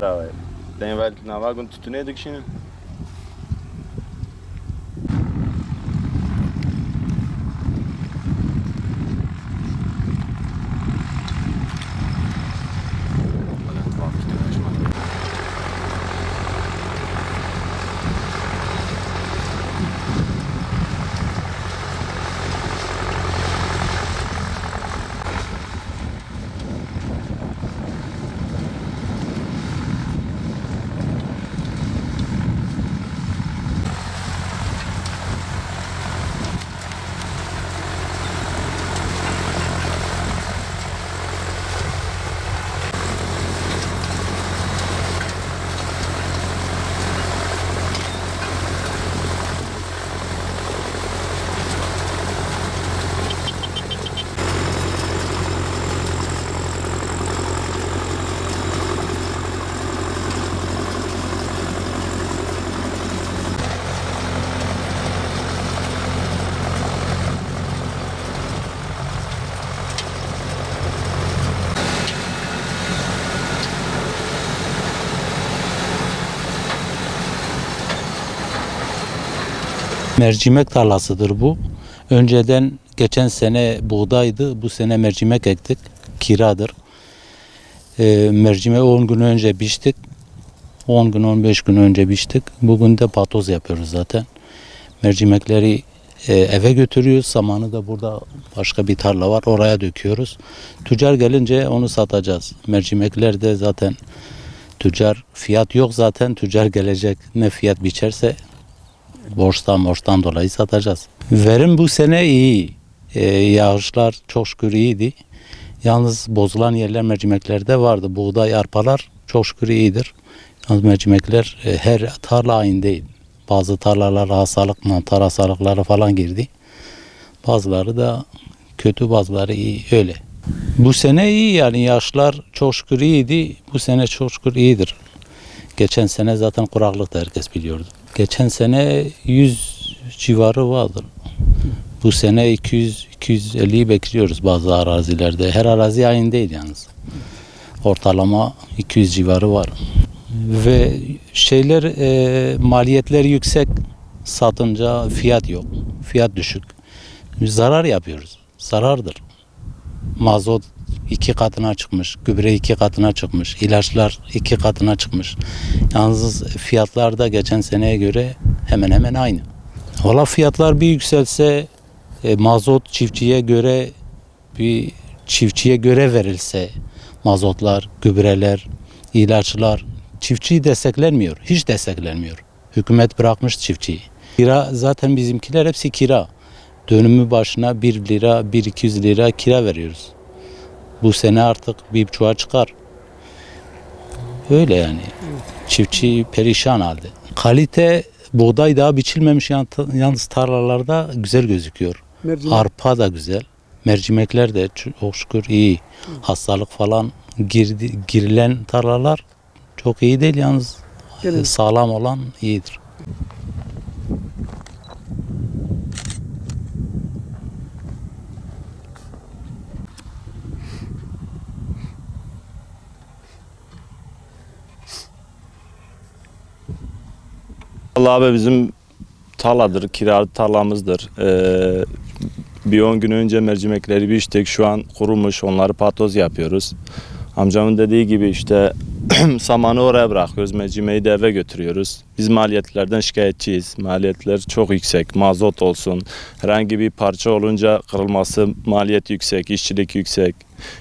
Давай. Tem velho na vaga onde tu nem de China. Mercimek tarlasıdır bu. Önceden geçen sene buğdaydı, bu sene mercimek ektik. Kiradır. Mercimeği 10 gün önce biçtik. 10 gün 15 gün önce biçtik. Bugün de patoz yapıyoruz zaten. Mercimekleri eve götürüyoruz. Samanı da burada başka bir tarla var. Oraya döküyoruz. Tüccar gelince onu satacağız. Mercimekler de zaten tüccar, fiyat yok zaten. Tüccar gelecek ne fiyat biçerse borçtan dolayı satacağız. Verim bu sene iyi. Yağışlar çok şükür iyiydi. Yalnız bozulan yerler mercimeklerde vardı. Buğday, arpalar çok şükür iyidir. Yalnız mercimekler her tarla aynı değil. Bazı tarlalar hastalık, mantar hastalıkları falan girdi. Bazıları da kötü, bazıları iyi öyle. Bu sene iyi yani yağışlar çok şükür iyiydi. Bu sene çok şükür iyidir. Geçen sene zaten kuraklıktı, herkes biliyordu. Geçen sene 100 civarı vardır. Bu sene 200-250'yi bekliyoruz bazı arazilerde. Her arazi aynı değil yalnız. Ortalama 200 civarı var. Ve maliyetler yüksek, satınca fiyat yok. Fiyat düşük. Zarar yapıyoruz. Zarardır. Mazot 2 katına çıkmış, gübre 2 katına çıkmış, ilaçlar 2 katına çıkmış. Yalnız fiyatlar da geçen seneye göre hemen hemen aynı. Valla fiyatlar bir yükselse, mazot çiftçiye göre verilse, mazotlar, gübreler, ilaçlar, çiftçiyi desteklenmiyor, hiç desteklenmiyor. Hükümet bırakmış çiftçiyi. Kira zaten bizimkiler hepsi kira. Dönümü başına 1 lira, 1-200 lira kira veriyoruz. Bu sene artık 1,5'a çıkar. Öyle yani. Çiftçi perişan halde. Kalite buğday daha biçilmemiş yalnız tarlalarda güzel gözüküyor. Mercimek. Arpa da güzel. Mercimekler de çok şükür iyi. Hastalık falan girilen tarlalar çok iyi değil yalnız. Sağlam olan iyidir. Allah abi bizim tarladır, kiralık tarlamızdır. Bir 10 gün önce mercimekleri biçtik. Şu an kurumuş, onları patoz yapıyoruz. Amcamın dediği gibi işte samanı oraya bırakıyoruz, mercimeği de eve götürüyoruz. Biz maliyetlerden şikayetçiyiz. Maliyetler çok yüksek, mazot olsun. Herhangi bir parça olunca kırılması maliyet yüksek, işçilik yüksek.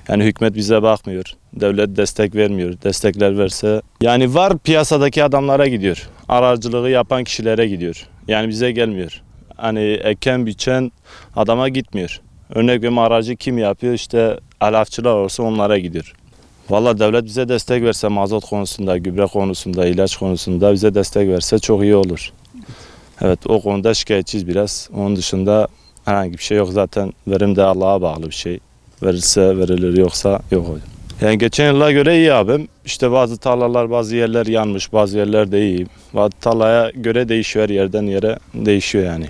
Yani hükümet bize bakmıyor, devlet destek vermiyor. Destekler verse, yani var piyasadaki adamlara gidiyor. Aracılığı yapan kişilere gidiyor. Yani bize gelmiyor. Hani eken biçen adama gitmiyor. Örnek veriyorum, aracı kim yapıyor? İşte alafçılar olsa onlara gidiyor. Vallahi devlet bize destek verse mazot konusunda, gübre konusunda, ilaç konusunda bize destek verse çok iyi olur. Evet, o konuda şikayetçiyiz biraz. Onun dışında herhangi bir şey yok. Zaten verim de Allah'a bağlı bir şey. Verirse verilir, yoksa yok. Yani geçen yıla göre iyi abim. İşte bazı tarlalar, bazı yerler yanmış, bazı yerler de iyi. Bazı tarlaya göre değişiyor, her yerden yere değişiyor yani.